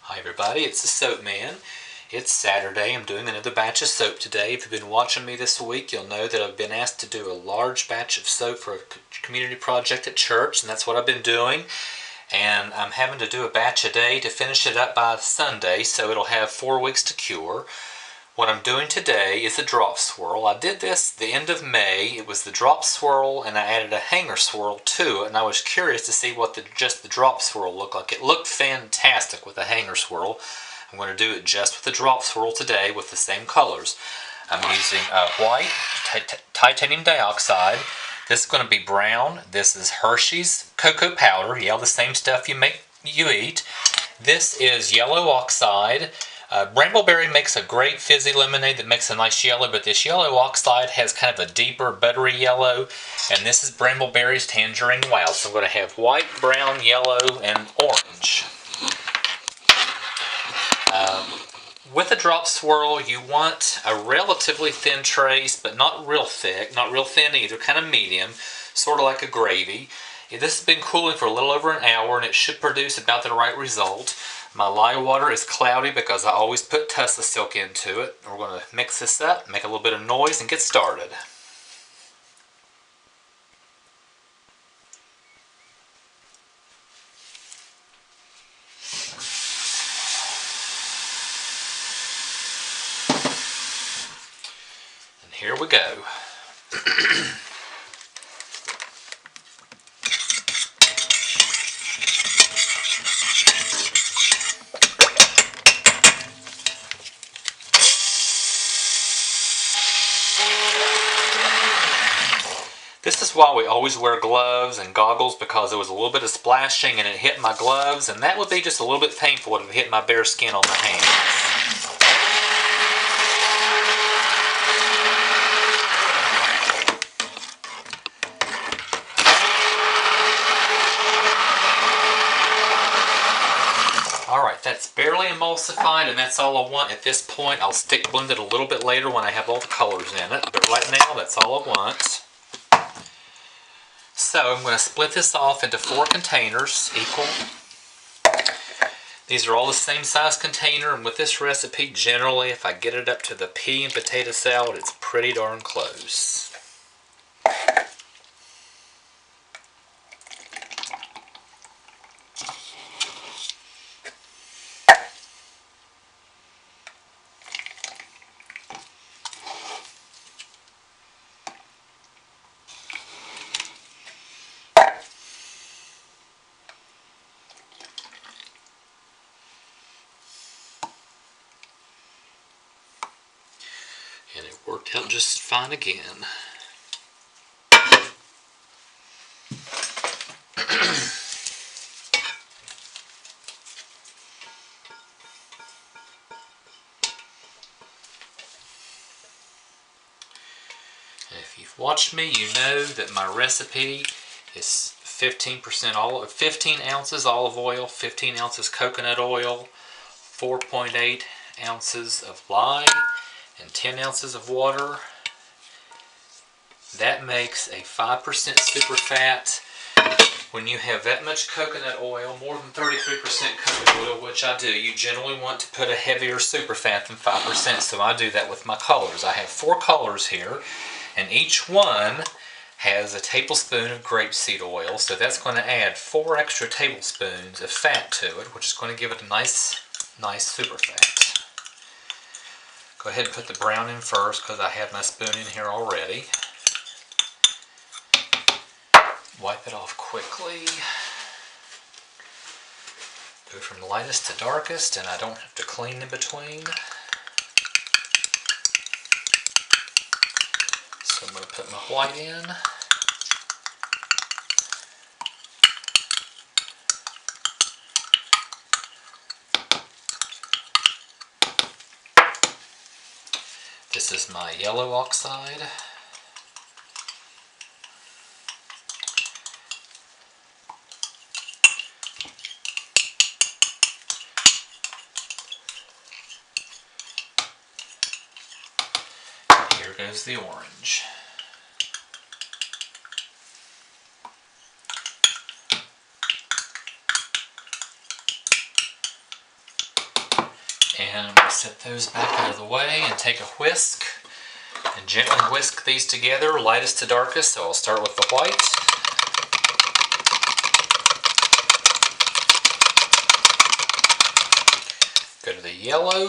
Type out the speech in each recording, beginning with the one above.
Hi everybody, it's the Soap Man. It's Saturday. I'm doing another batch of soap today. If you've been watching me this week, you'll know that I've been asked to do a large batch of soap for a community project at church, and that's what I've been doing. And I'm having to do a batch a day to finish it up by Sunday, so it'll have 4 weeks to cure. What I'm doing today is a drop swirl. I did this the end of May. It was the drop swirl, and I added a hanger swirl to it, and I was curious to see what just the drop swirl looked like. It looked fantastic with the hanger swirl. I'm going to do it just with the drop swirl today with the same colors. I'm using white titanium dioxide. This is going to be brown. This is Hershey's cocoa powder. Yeah, the same stuff you eat. This is yellow oxide. Brambleberry makes a great fizzy lemonade that makes a nice yellow, but this yellow oxide has kind of a deeper buttery yellow, and this is Brambleberry's Tangerine Wow. So I'm going to have white, brown, yellow, and orange. With a drop swirl, you want a relatively thin trace, but not real thick, not real thin either, kind of medium, sort of like a gravy. This has been cooling for a little over an hour, and it should produce about the right result. My lye water is cloudy because I always put Tussah silk into it. We're going to mix this up, make a little bit of noise, and get started. And here we go. This is why we always wear gloves and goggles, because there was a little bit of splashing and it hit my gloves, and that would be just a little bit painful if it hit my bare skin on the hands. Alright, that's barely emulsified, and that's all I want at this point. I'll stick blend it a little bit later when I have all the colors in it, but right now that's all I want. So I'm going to split this off into 4 containers, equal. These are all the same size container, and with this recipe, generally, if I get it up to the pea and potato salad, it's pretty darn close. And it worked out just fine again. If you've watched me, you know that my recipe is 15 ounces olive oil, 15 ounces coconut oil, 4.8 ounces of lye, and 10 ounces of water. That makes a 5% super fat. When you have that much coconut oil, more than 33% coconut oil, which I do, you generally want to put a heavier super fat than 5%, so I do that with my colors. I have 4 colors here, and each one has a tablespoon of grapeseed oil, so that's going to add 4 extra tablespoons of fat to it, which is going to give it a nice super fat. Go ahead and put the brown in first because I have my spoon in here already. Wipe it off quickly. Go from lightest to darkest, and I don't have to clean in between. So I'm going to put my white in. This is my yellow oxide. Here goes the orange. And I'm going to set those back out of the way and take a whisk and gently whisk these together, lightest to darkest. So I'll start with the white. Go to the yellow.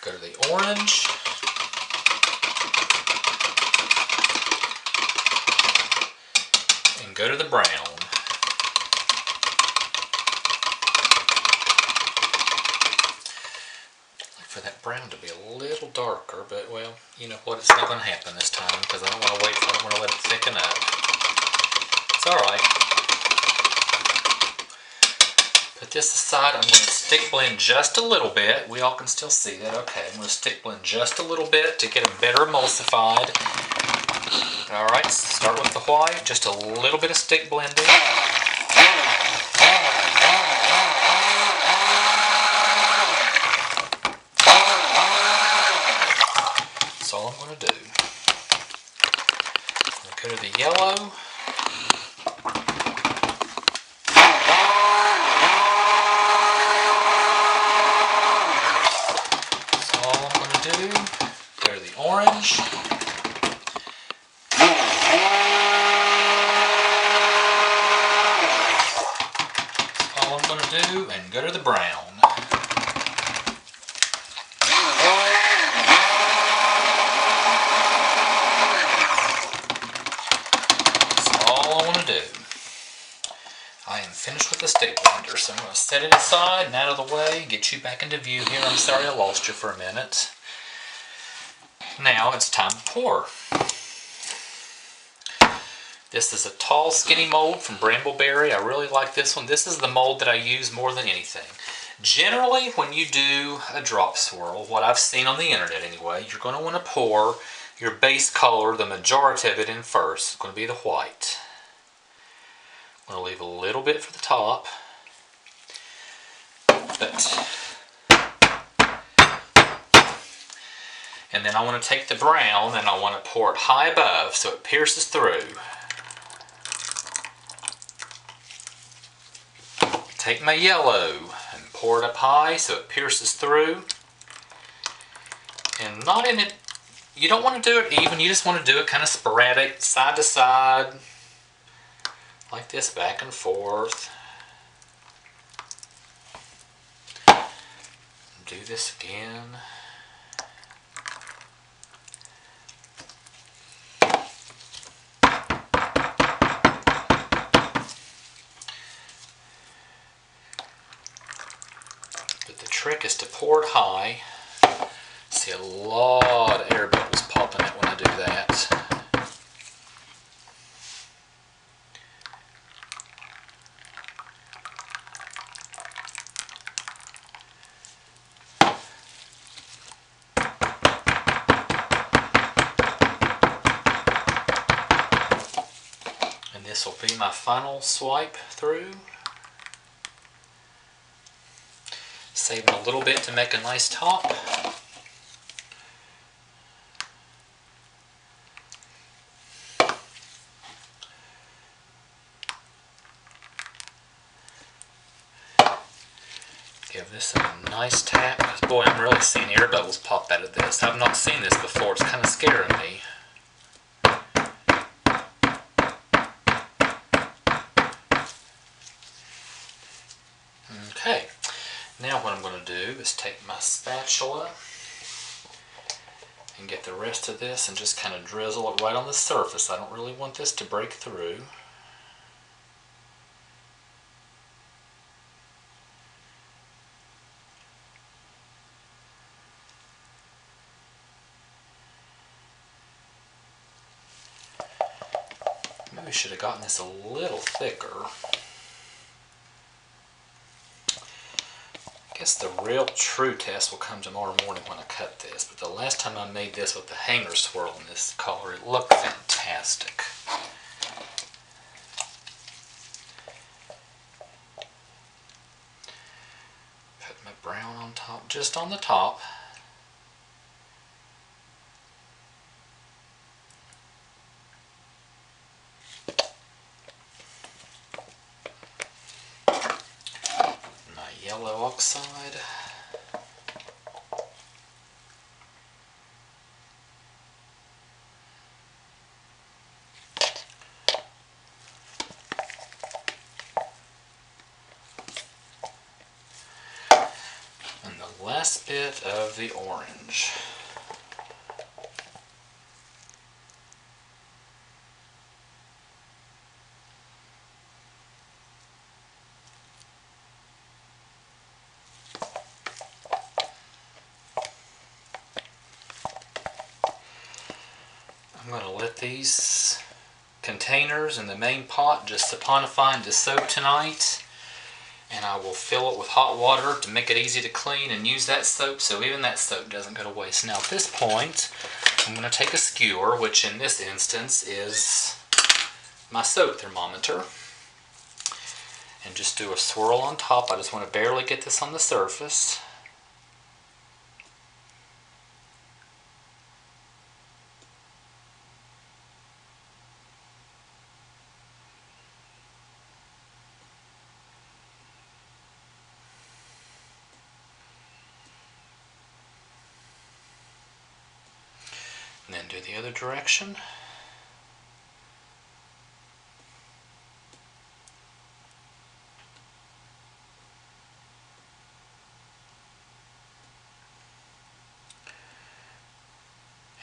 Go to the orange. And go to the brown. For that brown to be a little darker, but well, you know what, it's not going to happen this time because I don't want to let it thicken up. It's alright. Put this aside. I'm going to stick blend just a little bit. We all can still see that. Okay, I'm going to stick blend just a little bit to get them better emulsified. Alright, start with the white, just a little bit of stick blending. That's all I'm going to do. I'm going to go to the yellow. That's all I'm going to do. Go to the orange. That's all I'm going to do, and go to the brown. I am finished with the stick blender, so I'm going to set it aside and out of the way, get you back into view here. I'm sorry I lost you for a minute. Now it's time to pour. This is a tall, skinny mold from Brambleberry. I really like this one. This is the mold that I use more than anything. Generally, when you do a drop swirl, what I've seen on the internet anyway, you're going to want to pour your base color, the majority of it, in first. It's going to be the white. I'm going to leave a little bit for the top, and then I want to take the brown and I want to pour it high above so it pierces through. Take my yellow and pour it up high so it pierces through. And not in it, you don't want to do it even, you just want to do it kind of sporadic, side to side. Like this, back and forth. Do this again. But the trick is to pour it high. See a lot of air bubbles popping out when I do that. This will be my final swipe through. Saving a little bit to make a nice top. Give this a nice tap. Boy, I'm really seeing air bubbles pop out of this. I've not seen this before. It's kind of scaring me. Okay, now what I'm going to do is take my spatula and get the rest of this and just kind of drizzle it right on the surface. I don't really want this to break through. Maybe we should have gotten this a little thicker. I guess the real true test will come tomorrow morning when I cut this, but the last time I made this with the hanger swirl in this color, it looked fantastic. Put my brown on top, just on the top. wrong side. And the last bit of the orange. I'm going to let these containers in the main pot just saponify into soap tonight, and I will fill it with hot water to make it easy to clean and use that soap so even that soap doesn't go to waste. Now at this point I'm going to take a skewer, which in this instance is my soap thermometer, and just do a swirl on top. I just want to barely get this on the surface. And then do the other direction.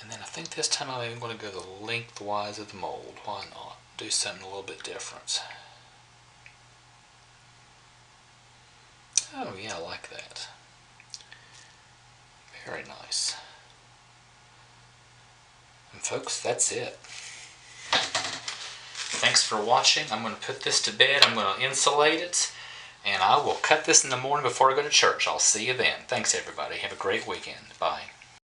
And then I think this time I'm even going to go the lengthwise of the mold. Why not? Do something a little bit different. Oh yeah, I like that. Very nice. And folks, that's it. Thanks for watching. I'm going to put this to bed. I'm going to insulate it. And I will cut this in the morning before I go to church. I'll see you then. Thanks everybody. Have a great weekend. Bye.